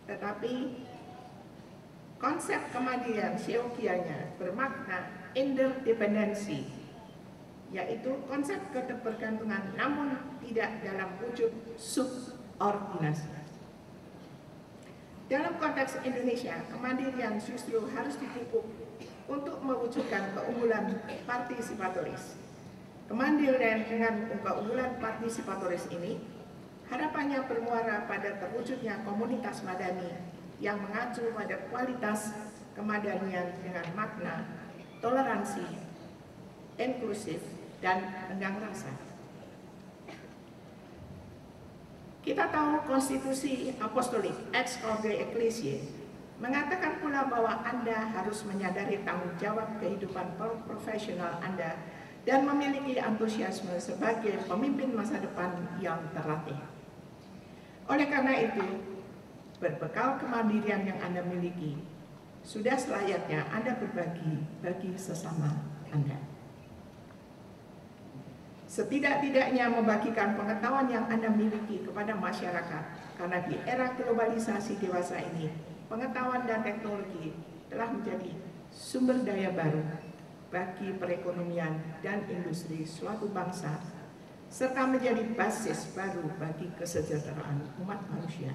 tetapi konsep kemandirian seyogianya bermakna interdependensi, yaitu konsep ketergantungan namun tidak dalam wujud subordinasi. Dalam konteks Indonesia, kemandirian justru harus dipupuk untuk mewujudkan keunggulan partisipatoris. Kemandirian dengan keunggulan partisipatoris ini harapannya bermuara pada terwujudnya komunitas madani yang mengacu pada kualitas kemadanian dengan makna toleransi, inklusif, dan tenggang rasa. Kita tahu konstitusi apostolik Ex Corde Ecclesiae mengatakan pula bahwa Anda harus menyadari tanggung jawab kehidupan profesional Anda dan memiliki antusiasme sebagai pemimpin masa depan yang terlatih. Oleh karena itu, berbekal kemandirian yang Anda miliki, sudah selayaknya Anda berbagi bagi sesama Anda. Setidak-tidaknya membagikan pengetahuan yang Anda miliki kepada masyarakat, karena di era globalisasi dewasa ini, pengetahuan dan teknologi telah menjadi sumber daya baru bagi perekonomian dan industri suatu bangsa, serta menjadi basis baru bagi kesejahteraan umat manusia.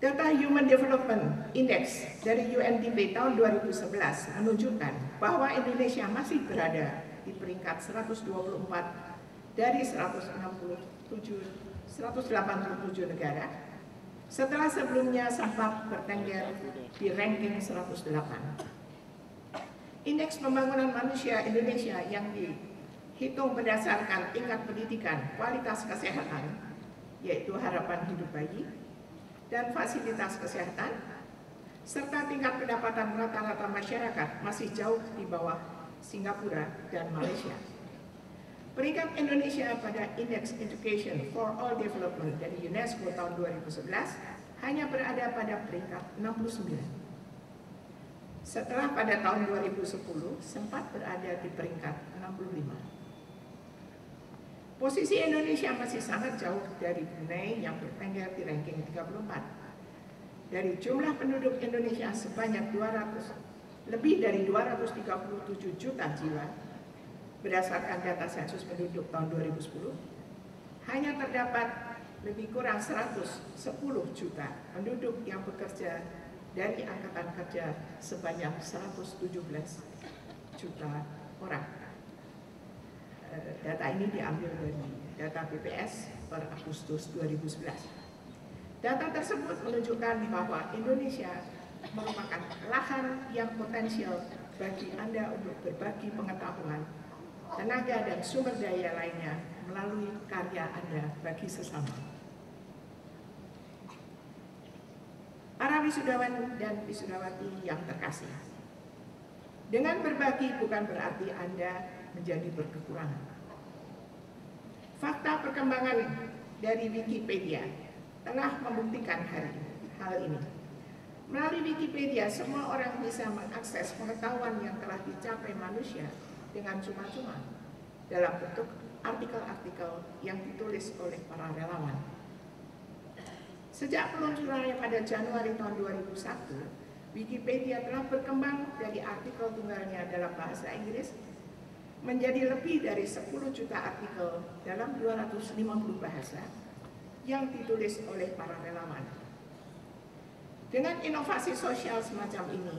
Data Human Development Index dari UNDP tahun 2011 menunjukkan bahwa Indonesia masih berada di peringkat 124 dari 187 negara, setelah sebelumnya sempat bertengger di ranking 108. Indeks pembangunan manusia Indonesia yang dihitung berdasarkan tingkat pendidikan, kualitas kesehatan, yaitu harapan hidup bayi, dan fasilitas kesehatan, serta tingkat pendapatan rata-rata masyarakat masih jauh di bawah Singapura dan Malaysia. Peringkat Indonesia pada Index Education for All Development dari UNESCO tahun 2011 hanya berada pada peringkat 69. Setelah pada tahun 2010 sempat berada di peringkat 65. Posisi Indonesia masih sangat jauh dari Brunei yang bertengger di ranking 34. Dari jumlah penduduk Indonesia sebanyak lebih dari 237 juta jiwa, berdasarkan data sensus penduduk tahun 2010, hanya terdapat lebih kurang 110 juta penduduk yang bekerja dari angkatan kerja sebanyak 117 juta orang. Data ini diambil dari data BPS per Agustus 2011. Data tersebut menunjukkan bahwa Indonesia merupakan lahan yang potensial bagi Anda untuk berbagi pengetahuan, tenaga, dan sumber daya lainnya melalui karya Anda bagi sesama. Para wisudawan dan wisudawati yang terkasih, dengan berbagi bukan berarti Anda menjadi berkekurangan. Fakta perkembangan dari Wikipedia telah membuktikan hal ini. Melalui Wikipedia, semua orang bisa mengakses pengetahuan yang telah dicapai manusia dengan cuma-cuma dalam bentuk artikel-artikel yang ditulis oleh para relawan. Sejak peluncurannya pada Januari tahun 2001, Wikipedia telah berkembang dari artikel tunggalnya dalam bahasa Inggris menjadi lebih dari 10 juta artikel dalam 250 bahasa yang ditulis oleh para relawan. Dengan inovasi sosial semacam ini,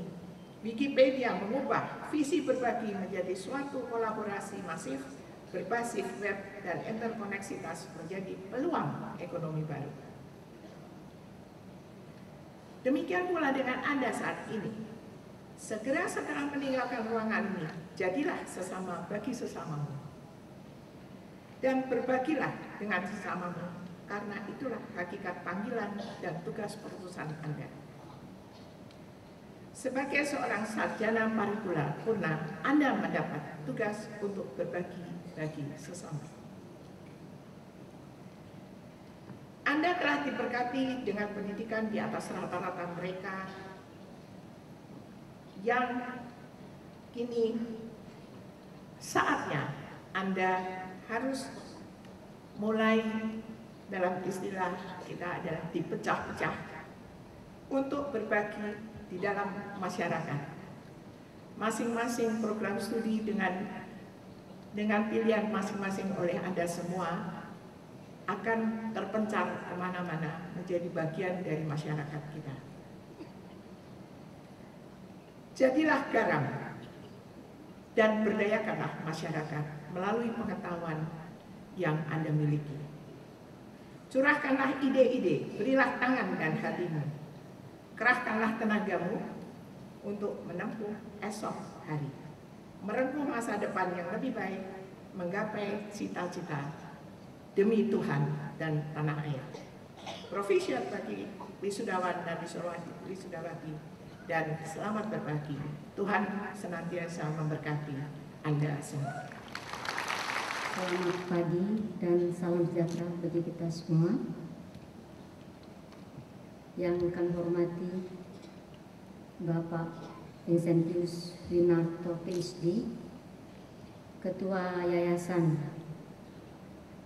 Wikipedia mengubah visi berbagi menjadi suatu kolaborasi masif berbasis web dan interkoneksitas menjadi peluang ekonomi baru. Demikian pula dengan Anda saat ini. Segera setelah meninggalkan ruangan ini, jadilah sesama bagi sesamamu. Dan berbagilah dengan sesamamu, karena itulah hakikat panggilan dan tugas perutusan Anda. Sebagai seorang sarjana paripurna, Anda mendapat tugas untuk berbagi bagi sesama. Anda telah diberkati dengan pendidikan di atas rata-rata mereka yang kini saatnya Anda harus mulai dalam istilah kita adalah dipecah-pecah untuk berbagi di dalam masyarakat. Masing-masing program studi dengan pilihan masing-masing oleh Anda semua akan terpencar kemana-mana menjadi bagian dari masyarakat kita. Jadilah garam dan berdayakanlah masyarakat melalui pengetahuan yang Anda miliki. Curahkanlah ide-ide, berilah tangan dan hatimu. Kerahkanlah tenagamu untuk menempuh esok hari. Merengkuh masa depan yang lebih baik, menggapai cita-cita demi Tuhan dan tanah air. Profesional bagi wisudawan dan wisudawati, dan selamat berbagi. Tuhan senantiasa memberkati Anda semua. Selamat pagi dan salam sejahtera bagi kita semua. Yang kami hormati Bapak Vincentius Winarto PhD, Ketua Yayasan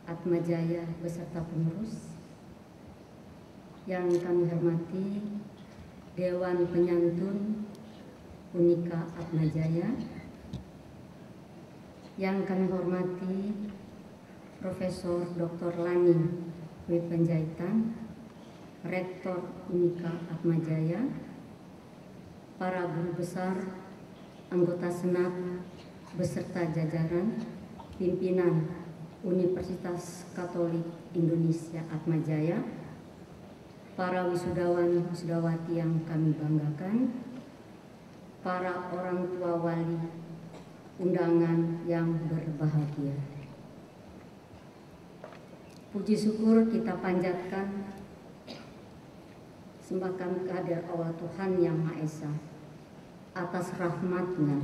Atmajaya beserta pengurus. Yang kami hormati Dewan Penyantun Unika Atmajaya. Yang kami hormati Profesor Dr. Lani Wipanjaitan, Rektor Unika Atmajaya, para guru besar, anggota Senat, beserta jajaran pimpinan Universitas Katolik Indonesia Atmajaya, para wisudawan wisudawati yang kami banggakan, para orang tua wali undangan yang berbahagia. Puji syukur kita panjatkan, sembah kami kehadirat Allah Tuhan Yang Maha Esa atas rahmat-Nya.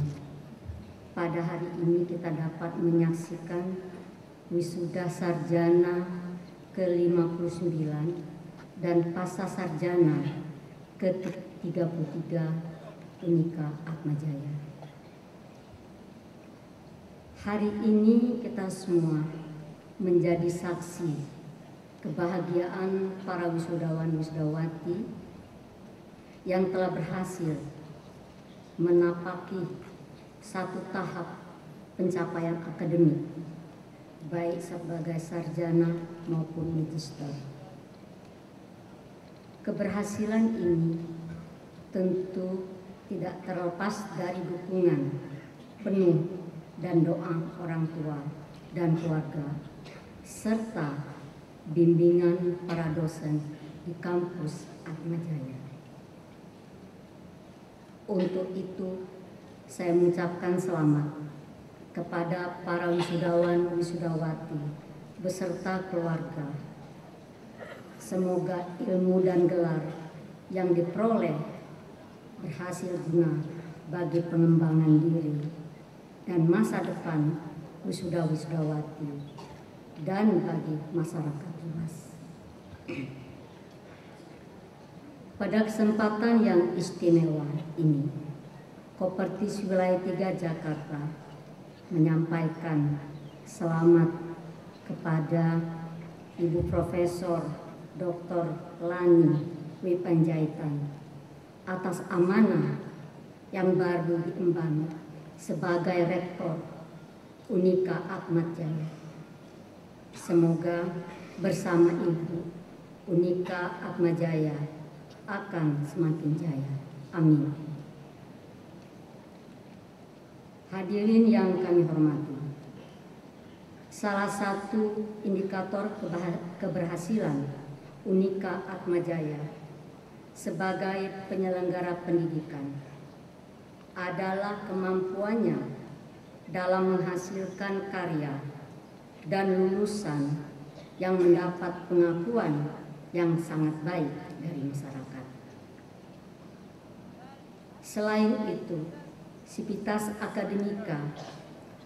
Pada hari ini kita dapat menyaksikan wisuda sarjana ke-59 dan pasca sarjana ke-33 Unika Atmajaya. Hari ini kita semua menjadi saksi kebahagiaan para wisudawan wisudawati yang telah berhasil menapaki satu tahap pencapaian akademik, baik sebagai sarjana maupun magister. Keberhasilan ini tentu tidak terlepas dari dukungan penuh dan doa orang tua dan keluarga, serta bimbingan para dosen di kampus Atmajaya. Untuk itu, saya mengucapkan selamat kepada para wisudawan wisudawati beserta keluarga. Semoga ilmu dan gelar yang diperoleh berhasil guna bagi pengembangan diri dan masa depan wisuda-wisudawati dan bagi masyarakat luas. Pada kesempatan yang istimewa ini, Kopertis Wilayah 3 Jakarta menyampaikan selamat kepada Ibu Profesor Dr. Lani Wipanjaitan atas amanah yang baru diemban sebagai Rektor Unika Atmajaya. Semoga bersama Ibu Unika Atmajaya akan semakin jaya. Amin. Hadirin yang kami hormati, salah satu indikator keberhasilan Unika Atmajaya sebagai penyelenggara pendidikan adalah kemampuannya dalam menghasilkan karya dan lulusan yang mendapat pengakuan yang sangat baik dari masyarakat. Selain itu, sivitas akademika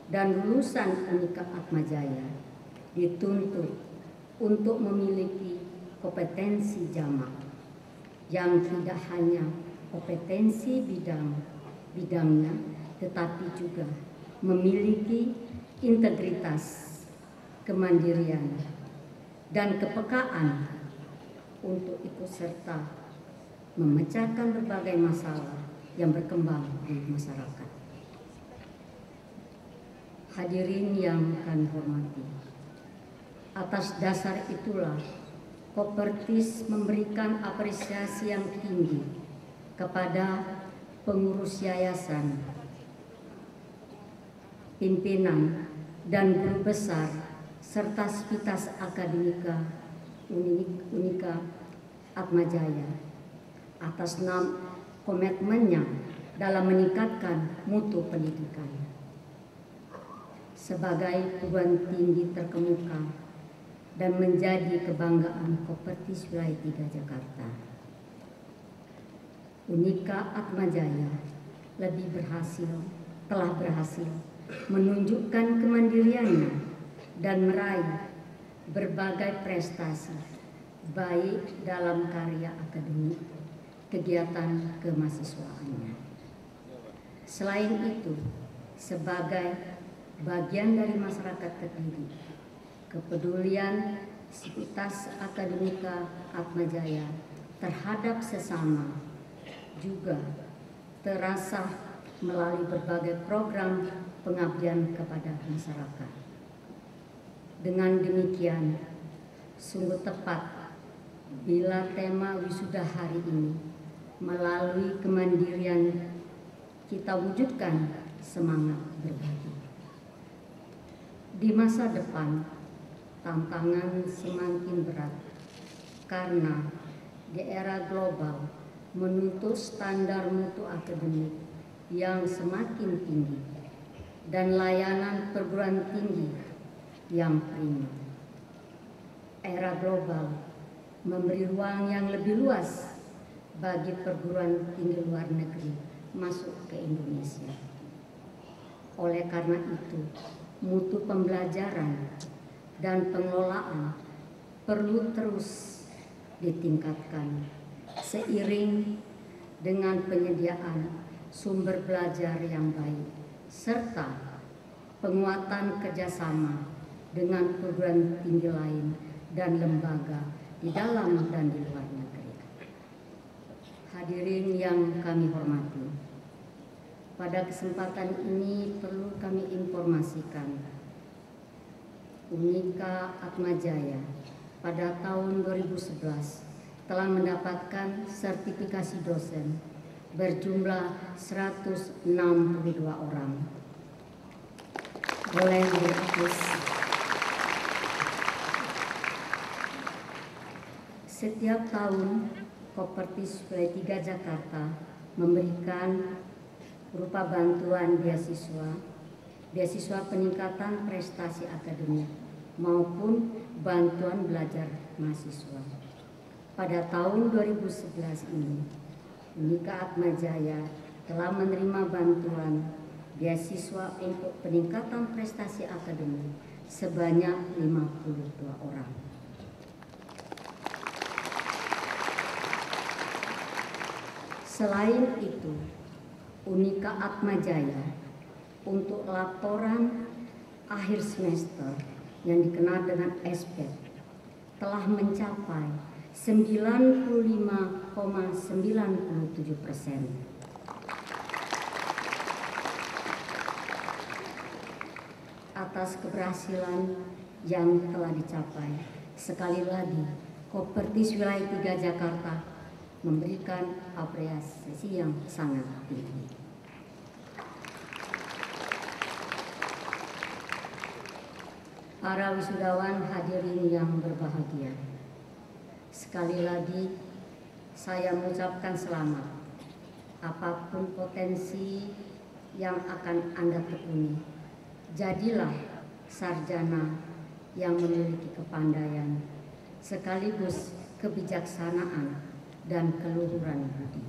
dan lulusan Unika Atmajaya dituntut untuk memiliki kompetensi jamak yang tidak hanya kompetensi bidangnya, tetapi juga memiliki integritas, kemandirian, dan kepekaan untuk ikut serta memecahkan berbagai masalah yang berkembang di masyarakat. Hadirin yang kami hormati, atas dasar itulah Kopertis memberikan apresiasi yang tinggi kepada pengurus yayasan, pimpinan dan guru besar serta sivitas akademika Unika Atmajaya atas komitmennya dalam meningkatkan mutu pendidikan. Sebagai perguruan tinggi terkemuka dan menjadi kebanggaan Kopertis Wilayah 3 Jakarta, Unika Atmajaya telah berhasil menunjukkan kemandiriannya dan meraih berbagai prestasi baik dalam karya akademik, kegiatan kemahasiswaannya. Selain itu, sebagai bagian dari masyarakat terdidik, kepedulian sivitas akademika Atmajaya terhadap sesama juga terasa melalui berbagai program pengabdian kepada masyarakat. Dengan demikian, sungguh tepat bila tema wisuda hari ini melalui kemandirian kita wujudkan semangat berbagi. Di masa depan, tantangan semakin berat karena di era global menuntut standar mutu akademik yang semakin tinggi dan layanan perguruan tinggi yang prima. Era global memberi ruang yang lebih luas bagi perguruan tinggi luar negeri masuk ke Indonesia. Oleh karena itu, mutu pembelajaran dan pengelolaan perlu terus ditingkatkan seiring dengan penyediaan sumber belajar yang baik serta penguatan kerjasama dengan perguruan tinggi lain dan lembaga di dalam dan di luar negeri. Hadirin yang kami hormati, pada kesempatan ini perlu kami informasikan, Unika Atmajaya pada tahun 2011 telah mendapatkan sertifikasi dosen berjumlah 162 orang. Boleh dihapus. Setiap tahun Kopertis Wilayah 3 Jakarta memberikan berupa bantuan beasiswa peningkatan prestasi akademik maupun bantuan belajar mahasiswa. Pada tahun 2011 ini, Unika Atmajaya telah menerima bantuan beasiswa untuk peningkatan prestasi akademik sebanyak 52 orang. Selain itu, Unika Atmajaya untuk laporan akhir semester yang dikenal dengan SPED telah mencapai 95,97%. Atas keberhasilan yang telah dicapai, sekali lagi Kopertis Wilayah 3 Jakarta memberikan apresiasi yang sangat tinggi. Para wisudawan hadirin yang berbahagia, sekali lagi saya mengucapkan selamat. Apapun potensi yang akan Anda tekuni, jadilah sarjana yang memiliki kepandaian sekaligus kebijaksanaan dan keluhuran budi.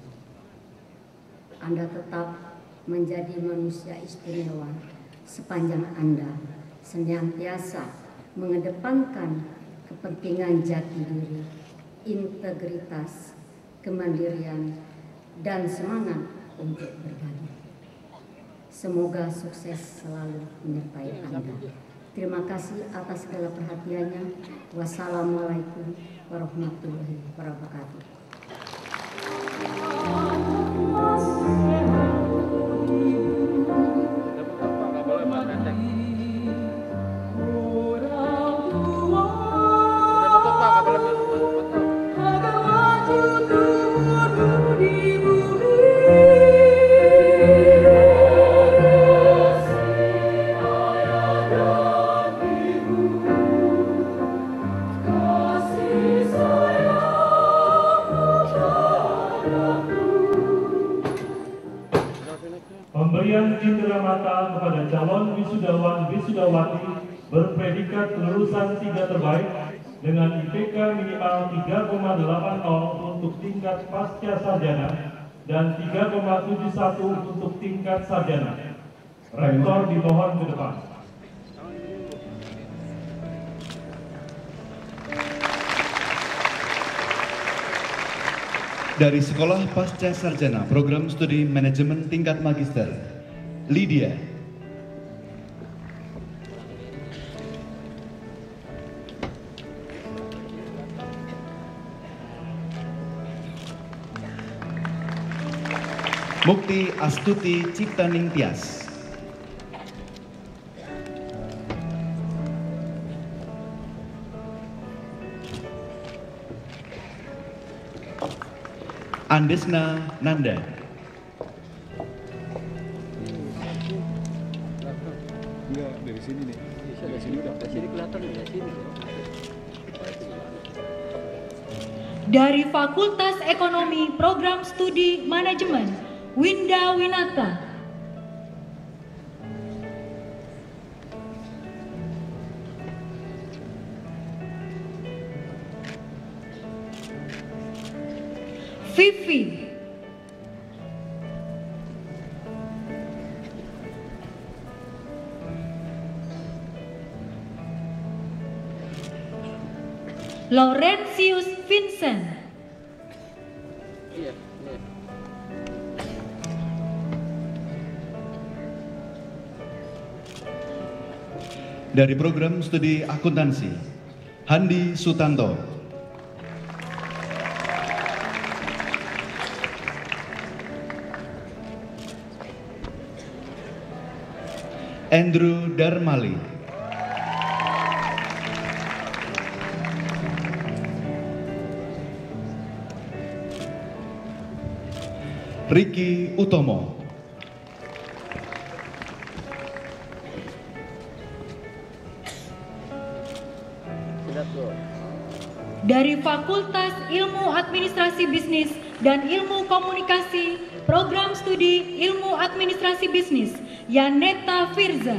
Anda tetap menjadi manusia istimewa sepanjang Anda senantiasa mengedepankan kepentingan jati diri, integritas, kemandirian, dan semangat untuk berbagi. Semoga sukses selalu menyertai Anda. Terima kasih atas segala perhatiannya. Wassalamualaikum warahmatullahi wabarakatuh. Pemberian citra mata kepada calon wisudawan wisudawati berpredikat lulusan 3 terbaik dengan IPK minimal 3,80 untuk tingkat pasca sarjana dan 3,71 untuk tingkat sarjana. Rektor dimohon ke depan. Dari Sekolah Pasca Sarjana Program Studi Manajemen Tingkat Magister, Lydia. Mukti Astuti Ciptaning Tias. Andesna Nanda. Enggak, dari sini nih. Dari sini udah. Dari sini kelihatan dari sini. Dari Fakultas Ekonomi Program Studi Manajemen, Winda Winata. Vivi. Laurentius Vincent. Dari Program Studi Akuntansi, Handi Sutanto. Andrew Darmali. Ricky Utomo. Dari Fakultas Ilmu Administrasi Bisnis dan Ilmu Komunikasi, Program Studi Ilmu Administrasi Bisnis, Yaneta Firza.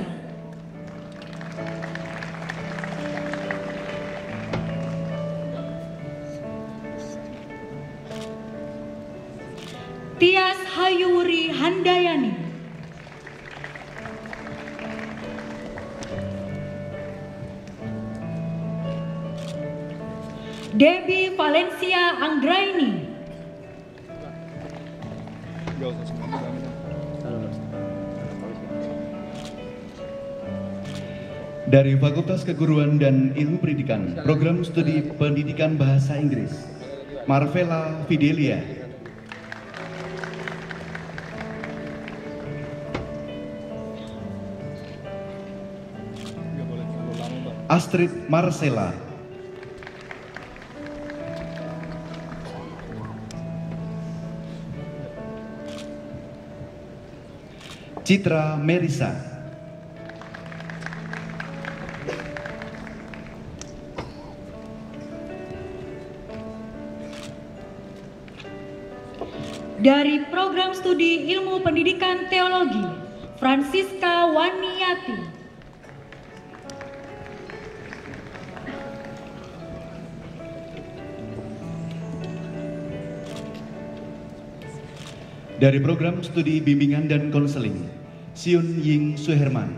Tias Hayuri Handayani. Debbie Valencia Anggraini. Dari Fakultas Keguruan dan Ilmu Pendidikan, Program Studi Pendidikan Bahasa Inggris, Marvela Fidelia. Astrid Marcella. Citra Merisa. Dari Program Studi Ilmu Pendidikan Teologi, Francisca Waniati. Dari Program Studi Bimbingan dan Konseling, Siun Ying Suherman.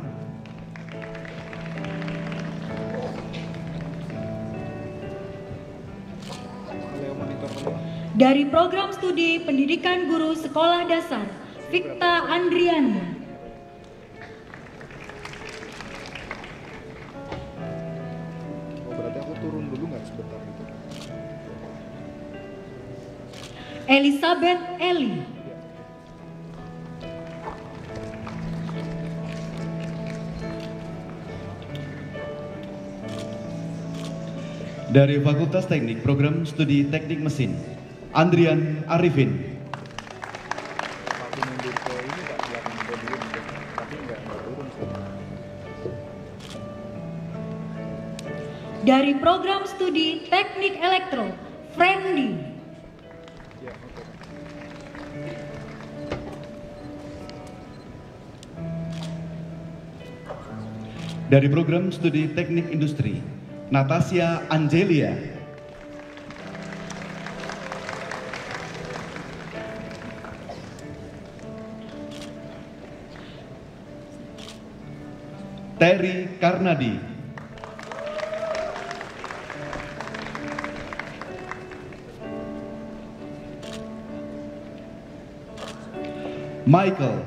Dari Program Studi Pendidikan Guru Sekolah Dasar, Victa Andriani. Elizabeth Eli. Dari Fakultas Teknik Program Studi Teknik Mesin, Andrian Arifin. Aku mundur ke ini Pak, belakang podium, tapi nggak turun sih. Dari Program Studi Teknik Elektro, Friendly. Ya, oke. Dari Program Studi Teknik Industri, Natasha Angelia. Terry Karnadi. Michael.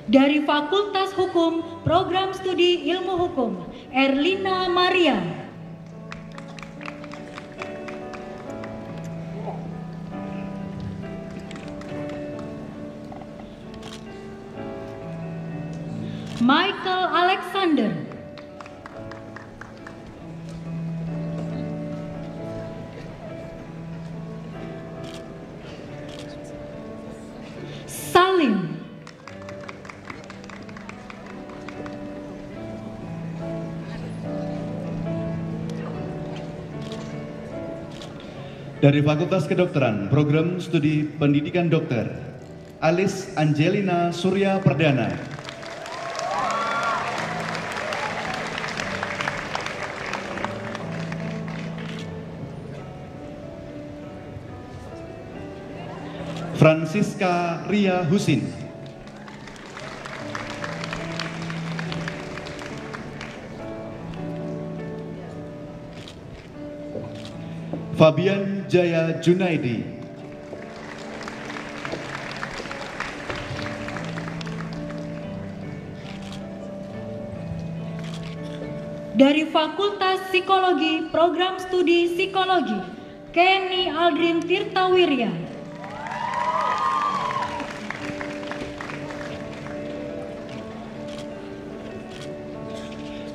Dari Fakultas Hukum, Program Studi Ilmu Hukum, Erlina Maria. Michael Alexander. Salim. Dari Fakultas Kedokteran, Program Studi Pendidikan Dokter, Alice Angelina Surya Perdana. Francisca Ria Husin. Fabian Jaya Junaidi. Dari Fakultas Psikologi, Program Studi Psikologi, Kenny Aldrin Tirtawirya.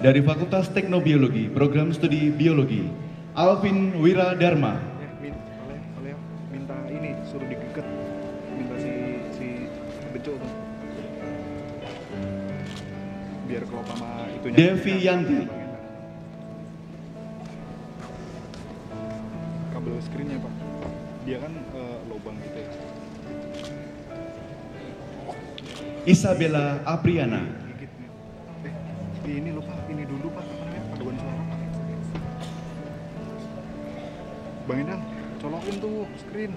Dari Fakultas Teknobiologi, Program Studi Biologi, Alvin Wiradharma. Oleh minta ini suruh digeket, minta si Beco tuh, biar kalau sama itunya. Devi Yanti. Kabel screennya Pak, dia kan lubang gitu ya. Isabella Apriana. Ini lupa, ini dulu Pak, apa namanya, paduan suara Pak. Bang Endang, colokin tuh screen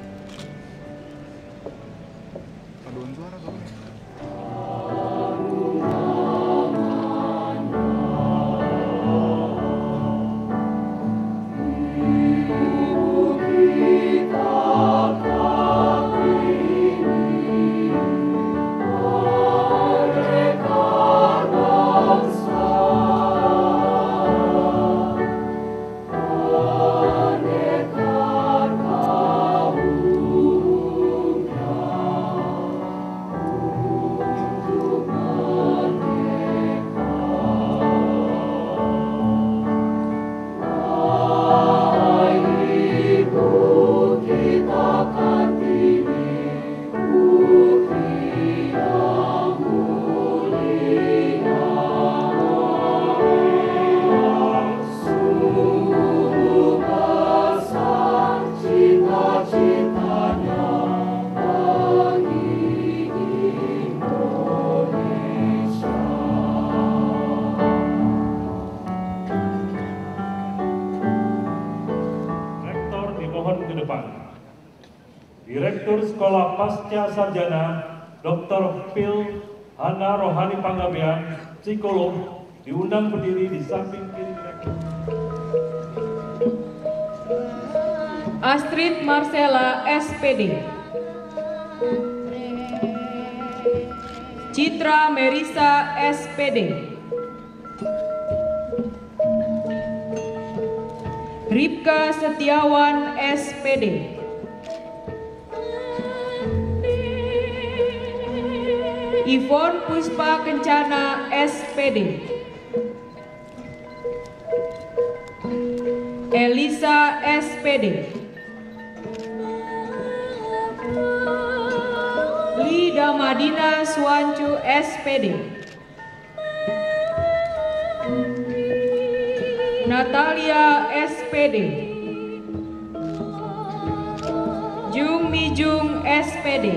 paduan suara soalnya. Direktur Sekolah Pasca Sarjana Dr. Phil Hana Rohani Panggabean, psikolog, diundang berdiri di samping kiri direktur. Astrid Marcella SPD. Citra Merisa SPD. Ripka Setiawan, SPD. Ivon Puspa Kencana, SPD. Elisa, SPD. Lida Madina Suancu, SPD. Natalia, SPD. Jung Mijung, SPD.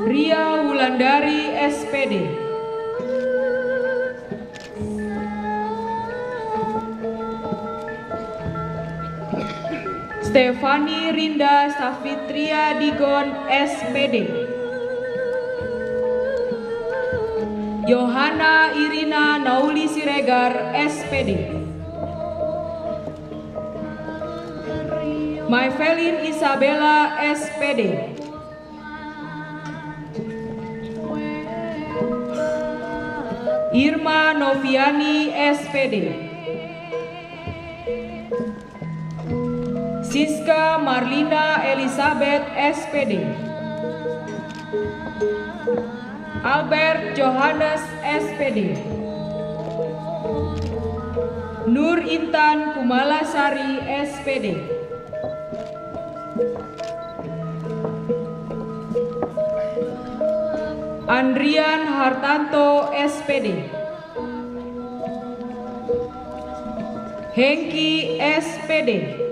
Ria Wulandari, SPD. Stefani Rinda Safitria Digon, SPD. Yohana Irina Nauli Siregar, SPD. Maifelin Isabella, SPD. Irma Noviani, SPD. Siska Marlina Elizabeth, SPD. Albert Johannes, SPD. Nur Intan Kumalasari, SPD. Andrian Hartanto, SPD. Hengki, SPD.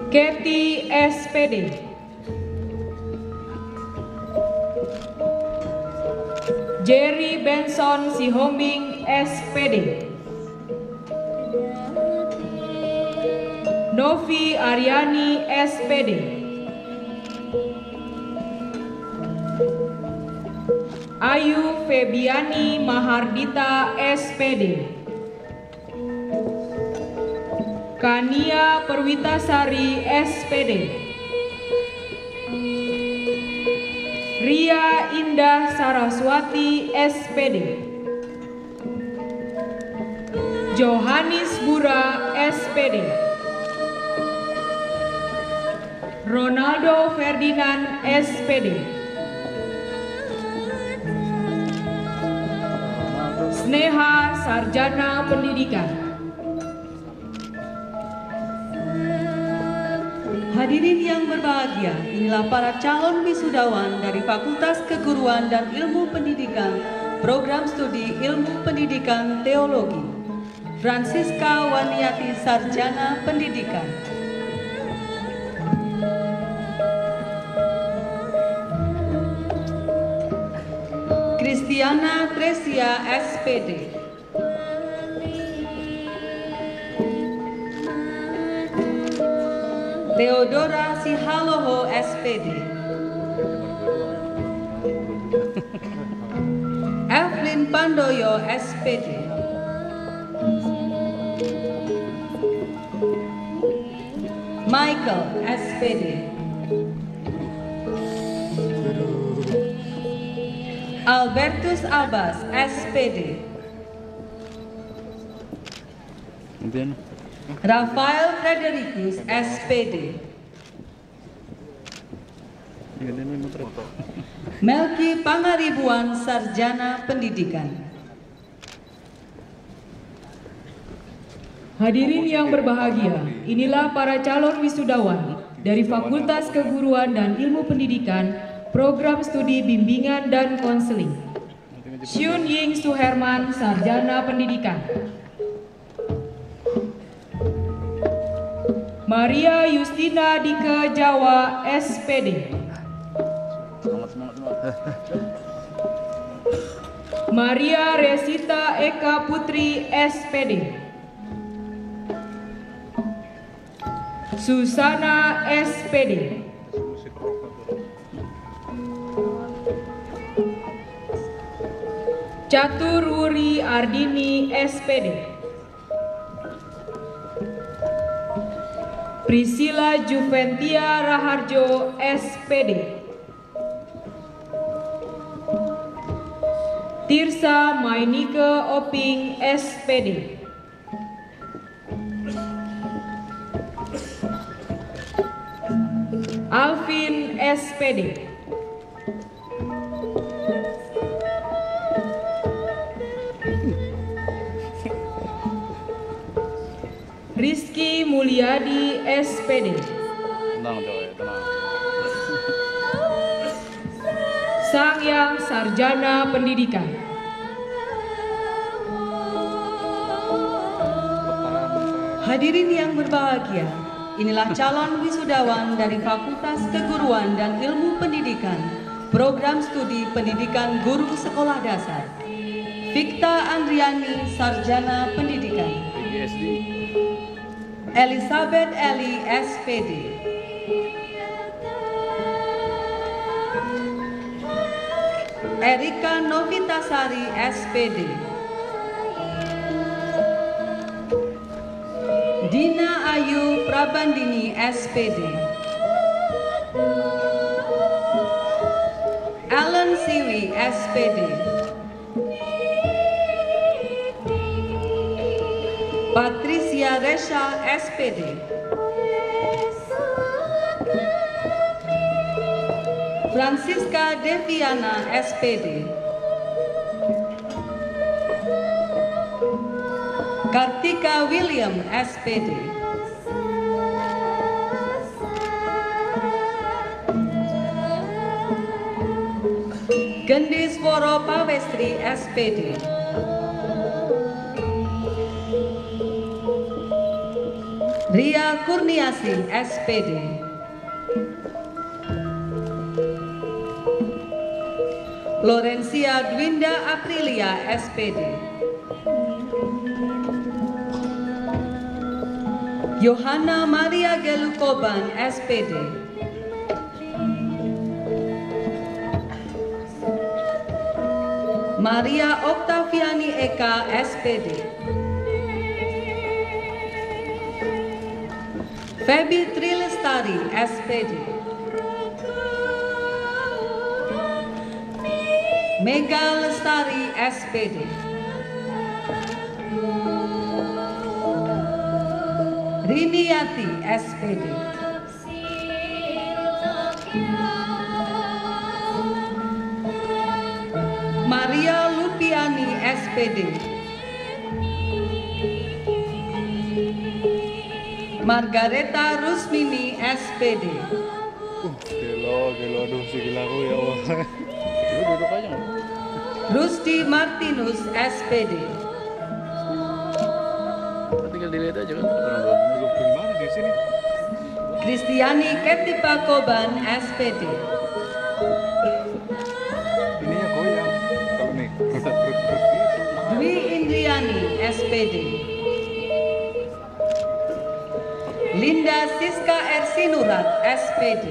Kathy, SPD. Jerry Benson Sihombing, SPD. Novi Aryani, SPD. Ayu Febiani Mahardita, SPD. Kania Perwitasari, SPD. Ria Indah Saraswati, SPD. Johannes Bura, SPD. Ronaldo Ferdinand, SPD. Sneha Sarjana Pendidikan. Hadirin yang berbahagia, inilah para calon wisudawan dari Fakultas Keguruan dan Ilmu Pendidikan, Program Studi Ilmu Pendidikan Teologi. Francisca Waniati, Sarjana Pendidikan. Christiana Tresia, SPD. Theodora Sihaloho, SPD. Evelyn Pandoyo, SPD. Michael, SPD. Albertus Abbas, SPD. Rafael Fredericus, SPD. Melki Pangaribuan, Sarjana Pendidikan. Hadirin yang berbahagia, inilah para calon wisudawan dari Fakultas Keguruan dan Ilmu Pendidikan, Program Studi Bimbingan dan Konseling. Syun Ying Suherman, Sarjana Pendidikan. Maria Justina Dike Jawa, SPD. Maria Resita Eka Putri, SPD. Susana, SPD. Catur Wuri Ardini, SPD. Priscilla Juventia Raharjo, SPD. Tirsa Mainike Oping, SPD. Alvin, SPD. Rizky Mulyadi, SPD. Tenang coy, tenang. Sangyang Sarjana Pendidikan. Hadirin yang berbahagia, inilah calon wisudawan dari Fakultas Keguruan dan Ilmu Pendidikan, Program Studi Pendidikan Guru Sekolah Dasar. Victa Andriani, Sarjana Pendidikan. PGSD. Elizabeth Eli, SPD. Erika Novitasari, SPD. Dina Ayu Prabandini, SPD. Alan Siwi, SPD. Patricia Resha, SPD. Francisca Deviana, SPD. Kartika William, SPD. Gendis Woro Pawestri, SPD. Ria Kurniasi, SPD. Lorencia Dwinda Aprilia, SPD. Yohana Maria Gelukoban, SPD. Maria Oktaviani Eka, SPD. Feby Trilestari, SPD. Mega Lestari, SPD. Riniati, SPD. Maria Lupiani, SPD. Margareta Rusmini, SPD. Gelo, aduh si gila aku ya Allah. Lu duduk aja nggak? Rusdi Martinus, SPD. Tinggal dilihat aja kan. Lu gimana di sini? Kristiani Ketipa Koban, SPD. Ininya goyang. Kalau nih, terus gitu. Dwi Indriani, SPD. Linda Siska Ersinurat, SPD.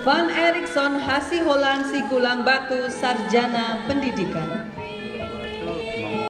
Van Erikson Hasiholan Sikulang Batu, Sarjana Pendidikan.